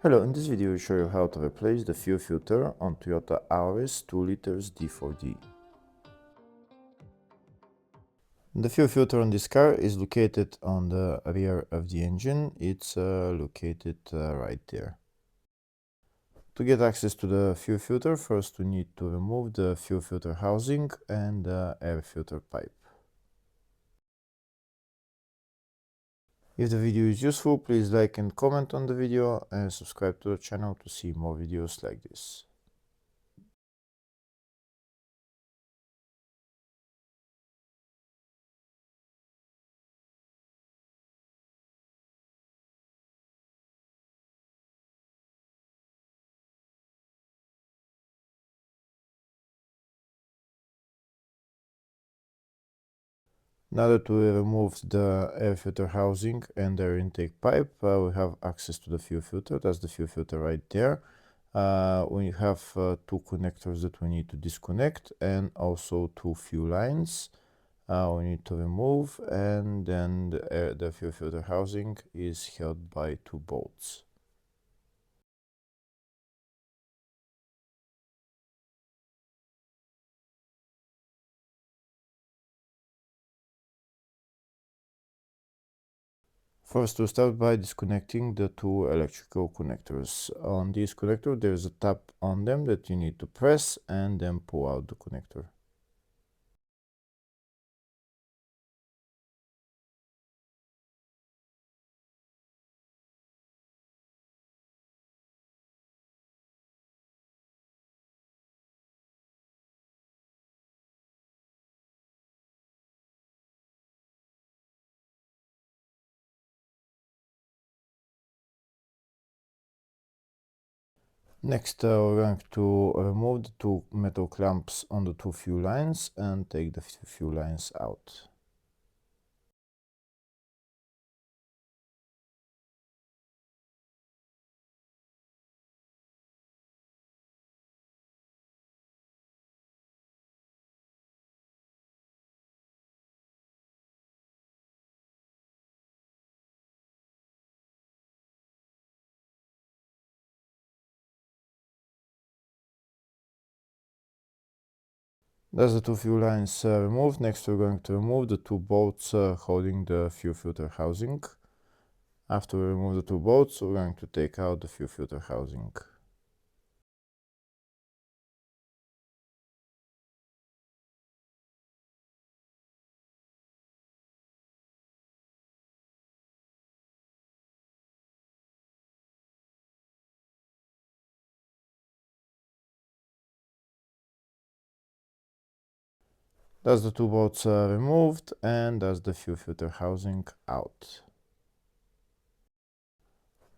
Hello, in this video I will show you how to replace the fuel filter on Toyota Auris 2 liters D4D. The fuel filter on this car is located on the rear of the engine. It's located right there. To get access to the fuel filter, first we need to remove the fuel filter housing and the air filter pipe. If the video is useful, please like and comment on the video and subscribe to the channel to see more videos like this. Now that we removed the air filter housing and air intake pipe, we have access to the fuel filter. That's the fuel filter right there. We have two connectors that we need to disconnect and also two fuel lines we need to remove, and then the fuel filter housing is held by two bolts. First, we'll start by disconnecting the two electrical connectors. On this connector, there's a tab on them that you need to press and then pull out the connector. Next, we're going to remove the two metal clamps on the two fuel lines and take the fuel lines out. That's the two fuel lines removed. Next, we're going to remove the two bolts holding the fuel filter housing. After we remove the two bolts, we're going to take out the fuel filter housing. That's the two bolts removed, and that's the fuel filter housing out.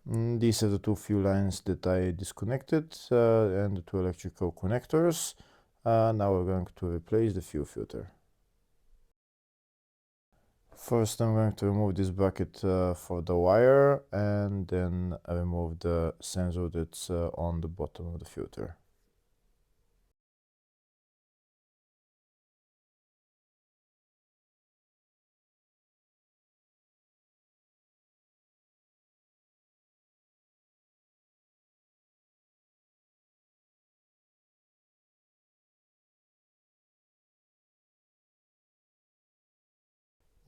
These are the two fuel lines that I disconnected and the two electrical connectors. Now we're going to replace the fuel filter. First, I'm going to remove this bracket for the wire and then remove the sensor that's on the bottom of the filter.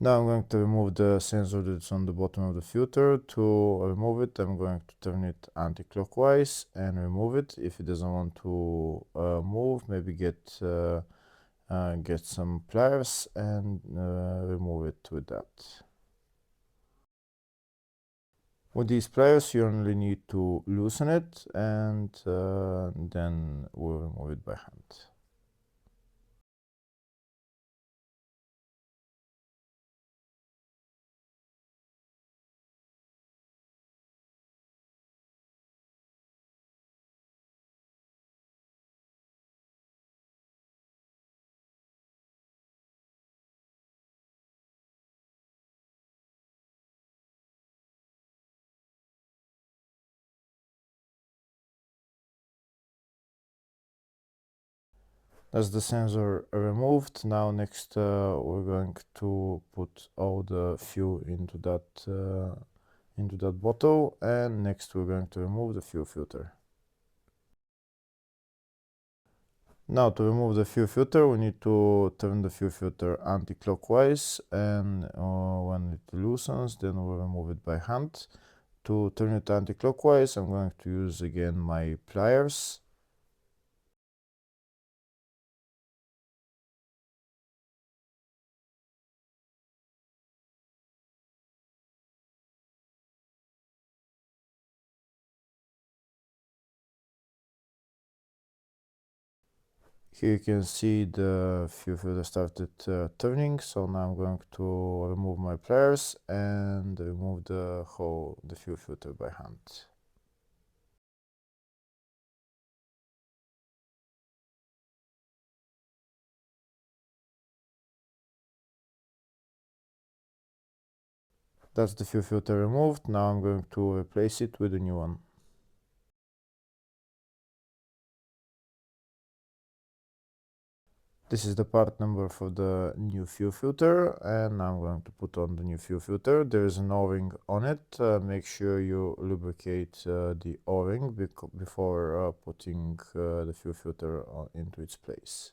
Now I'm going to remove the sensor that's on the bottom of the filter. To remove it, I'm going to turn it anti-clockwise and remove it. If it doesn't want to move, maybe get some pliers and remove it with that. With these pliers, you only need to loosen it, and then we'll remove it by hand. That's the sensor removed. Now next we're going to put all the fuel into into that bottle, and next we're going to remove the fuel filter. Now to remove the fuel filter, we need to turn the fuel filter anti-clockwise, and when it loosens, then we'll remove it by hand. To turn it anti-clockwise, I'm going to use again my pliers. Here you can see the fuel filter started turning, so now I'm going to remove my pliers and remove the fuel filter by hand. That's the fuel filter removed. Now I'm going to replace it with a new one. This is the part number for the new fuel filter, and I'm going to put on the new fuel filter. There is an O-ring on it. Make sure you lubricate the O-ring before putting the fuel filter into its place.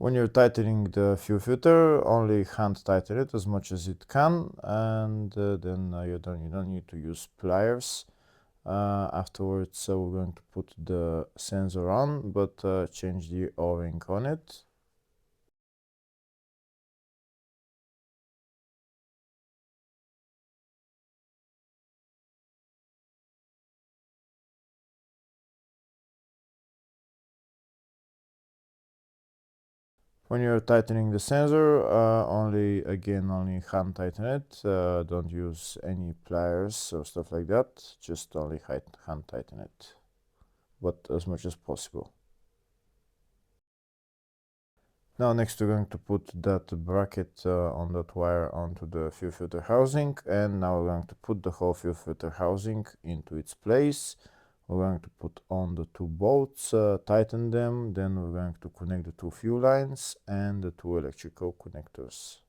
When you're tightening the fuel filter, only hand tighten it as much as it can, and then you don't need to use pliers. Afterwards, we're going to put the sensor on, but change the O-ring on it. When you're tightening the sensor, only hand tighten it. Don't use any pliers or stuff like that. Just only hand tighten it, but as much as possible. Now next we're going to put that bracket on that wire onto the fuel filter housing, and now we're going to put the whole fuel filter housing into its place. We're going to put on the two bolts, tighten them, then we're going to connect the two fuel lines and the two electrical connectors.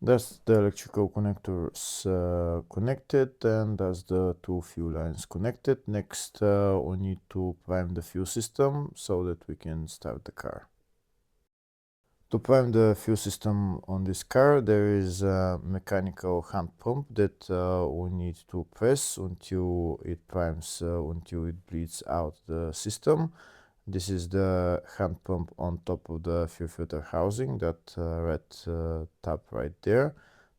That's the electrical connectors connected, and that's the two fuel lines connected. Next, we need to prime the fuel system so that we can start the car. To prime the fuel system on this car, there is a mechanical hand pump that we need to press until it primes, until it bleeds out the system. This is the hand pump on top of the fuel filter housing, that red tab right there.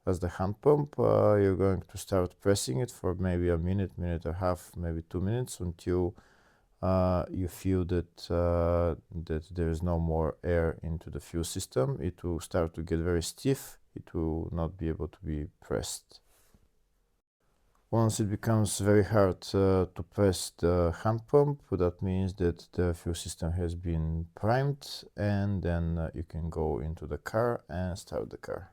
as the hand pump. You're going to start pressing it for maybe a minute, minute and a half, maybe 2 minutes, until you feel that that there is no more air into the fuel system. It will start to get very stiff. It will not be able to be pressed. Once it becomes very hard to press the hand pump, that means that the fuel system has been primed, and then you can go into the car and start the car.